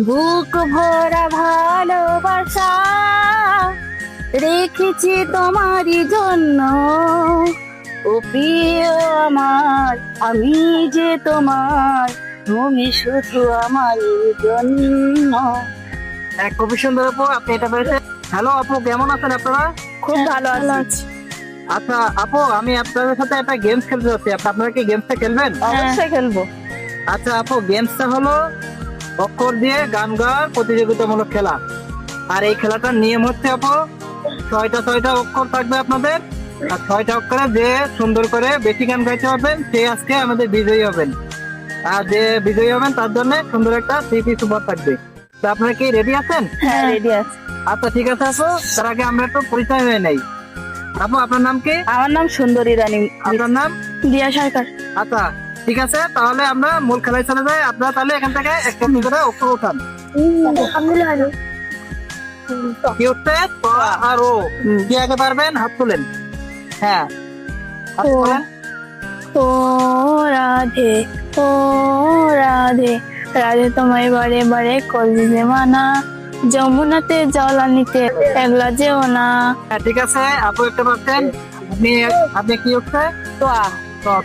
বুক ভরা ভালোবাসা রেখেছি তোমারই জন্য, ও প্রিয় আমার, আমি যে তোমার, তুমি শুধু আমার জন্য। খুবই সুন্দর আপু, আপনি এটা পেরেছেন। হ্যালো আপু, কেমন আছেন আপনারা? খুব ভালো আছি। আচ্ছা আপু, আমি আপনাদের সাথে একটা গেমস খেলতে যাচ্ছি। আপনারা কি গেমসটা খেলবেন? অবশ্যই খেলবো। আচ্ছা আপু, গেমসটা হলো অক্ষর দিয়ে গান গাওয়ার প্রতিযোগিতামূলক খেলা। আর এই খেলাটার নিয়ম হচ্ছে আপু, 6টা অক্ষর থাকবে আপনাদের, আর 6টা অক্ষরে যে সুন্দর করে বেশি গান গাইতে পারবেন সে আজকে আমাদের বিজয়ী হবেন। আর যে বিজয়ী হবেন তার জন্য সুন্দর একটা 3 পিস উপহার থাকবে। তো আপনারা কি রেডি আছেন? হ্যাঁ, রেডি আছি। আচ্ছা ঠিক আছে আপু, তার আগে আমরা একটু পরিচয় হয়ে নেই। আপু আপনার নাম কি? আমার নাম সুন্দরী রানী। আপনার নাম? দিয়া সরকার। আচ্ছা ঠিক আছে, তাহলে আমরা মূল খেলায় চলে যাই। আপনারা তাহলে এখান থেকে একটা করে অক্ষর উঠান। কি উঠছে? ক আর ও। কি আগে পারবেন হাত তুলেন। হ্যাঁ, হাত তুলেন। ও রাধে, ও রাধে, রাধে তোমায় বারে বারে কলিজে মানা, যমুনাতে জল আনিতে একলা যেও না। হ্যাঁ ঠিক আছে আপু, একটা পারছেন। আপনি আপনি কি উঠছে? তো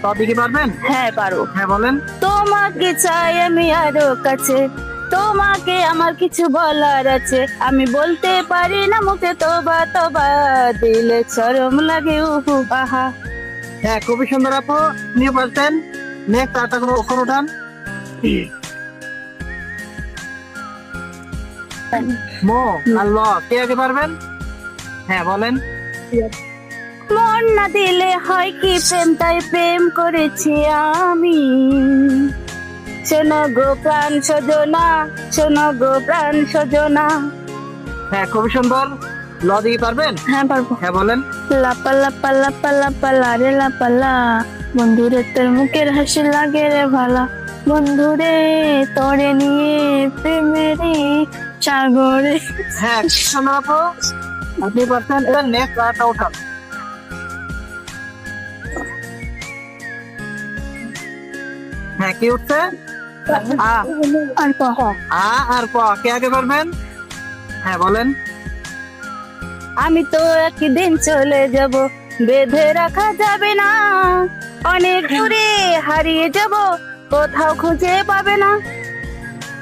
তো দিকে পারবেন? হ্যাঁ, পারো। হ্যাঁ বলেন। তোমাকে চাই আমি আরো কাছে, তোমাকে আমার কিছু বলার আছে, আমি বলতে পারি না মুখে, তোবা তোবা দিলে চরম লাগে উহু আহা। হ্যাঁ খুবই সুন্দর আপু, নিয়ে পারছেন। নেক্সট আরেকটা করে অক্ষর উঠান। মো আর ল। কে আগে পারবেন? হ্যাঁ বলেন। মন না দিলে হয় কি প্রেম, তাই প্রেম করেছি আমি। শোনো গো প্রাণ সজনা, শোনো গো প্রাণ সজনা। হ্যাঁ খুবই সুন্দর। ল দিকে পারবেন? হ্যাঁ, পারবো। হ্যাঁ বলেন। লাপা লাপা লাপা লাপা লা রে লাপা লা, বন্ধুরে তোর মুখের হাসি লাগে রে ভালা, বন্ধুরে তোরে নিয়ে প্রেমেরই সাগরে। হ্যাঁ সুন্দর আপু, আপনি পারছেন। এবার নেক্সট আরেকটা উঠান। হ্যাঁ কি উঠছে? আ। আর ক। আ আর ক। কে আগে পারবেন? হ্যাঁ বলেন। আমি তো একদিন চলে যাব, বেঁধে রাখা যাবে না, অনেক দূরে হারিয়ে যাব, কোথাও খুঁজে পাবে না।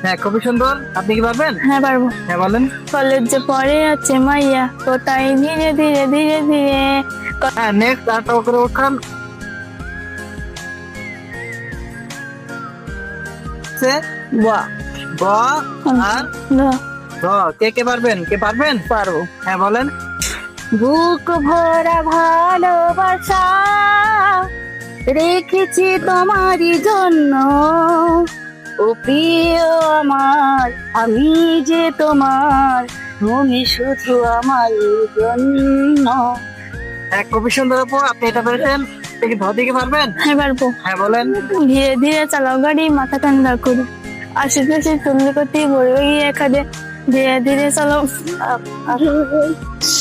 হ্যাঁ খুবই সুন্দর, আপনি কি পারবেন? হ্যাঁ, পারবো। হ্যাঁ বলেন। কলেজে পড়ে আছে মাইয়া, কোথায় ধীরে ধীরে ধীরে ধীরে। হ্যাঁ নেক্সট আরেকটা করে উঠান। বাহ, ব আর বাহ, র। কে কে পারবেন? কে পারবেন? পারবো। হ্যাঁ বলেন। বুক ভরা ভালোবাসা রেখেছি তোমারই জন্য, ও প্রিয় আমার, আমি যে তোমার, তুমি শুধু আমার জন্য। হ্যাঁ খুবই সুন্দর আপু, আপনি এটা পেরেছেন। আপনি কি ধ দিকে পারবেন? হ্যাঁ, পারবো। হ্যাঁ বলেন। ধীরে ধীরে চালাও গাড়ি, মাথা ঠান্ডা করে, আশেপাশে তুমি করতে বড় গিয়ে খাদে, ধীরে ধীরে চালাও।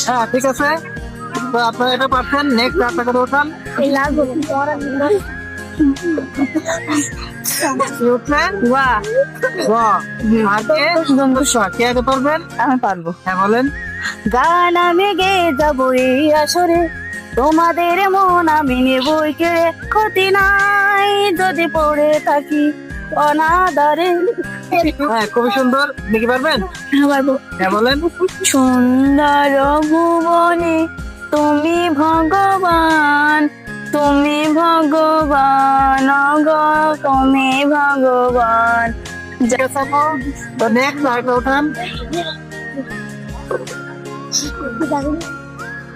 হ্যাঁ ঠিক আছে, তো আপনারা এটা পারছেন। নেক্সট আরেকটা করে উঠান। কি উঠছে? বাহ, ব আর কে? কে আগে পারবেন? আমি পারবো। হ্যাঁ বলেন। গান আমি গেয়ে যাবো এই আসরে, তোমাদের মন আমি নেবই কেড়ে, ক্ষতি নাই যদি পড়ে থাকি অনাদারে। হ্যাঁ খুবই সুন্দর, আপনি কি পারবেন? হ্যাঁ, পারবো। হ্যাঁ বলেন। সুন্দর ভুবনে তুমি ভগবান, তুমি ভগবান, অগ তুমি ভগবান। ঠিক আছে আপু, তো নেক্সট আরেকটা উঠান।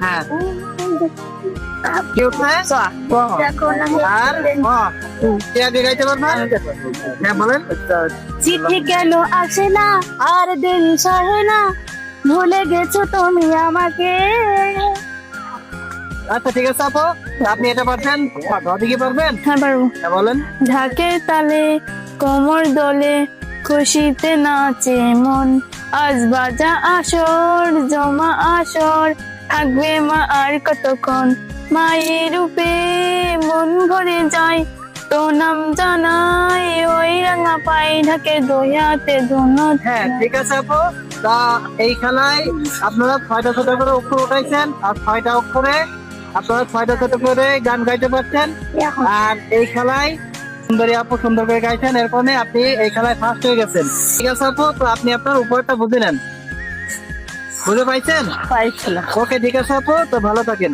হ্যাঁ কি উঠছে? ক আর ক। কে আগে গাইতে পারবেন? হ্যাঁ বলেন। চিঠি কেন আসে না আর দেরি সহে না, ভুলে গেছো তুমি আমাকে। আচ্ছা ঠিক আছে আপু, আপনি এটা পারছেন। ধ দিকে পারবেন? হ্যাঁ, পারবো। হ্যাঁ বলেন। ঢাকের তালে কোমর দোলে, খুশিতে নাচে মন, আজ বাজা আসর জমা আসর, থাকবে মা আর কতক্ষণ, মায়ের রূপে মন ভরে যায়, তো নাম জানাই ওই রাঙা পাই ঢাকে দয়াতে ধন্য। হ্যাঁ ঠিক আছে আপু। তা এই খেলায় আপনারা 6টা ছোট করে অক্ষর উঠাইছেন, আর 6টা অক্ষরে আপনারা 6টা ছোট করে গান গাইতে পারছেন। আর এই খেলায় সুন্দরী আপু সুন্দর করে গাইছেন, এর কারণে আপনি এই খেলায় ফার্স্ট হয়ে গেছেন। ঠিক আছে আপু, তো আপনি আপনার উপরটা বুঝে নেন। বুঝে পাইছেন? পাইছিলাম। ওকে ঠিক আছে আপু, তো ভালো থাকেন।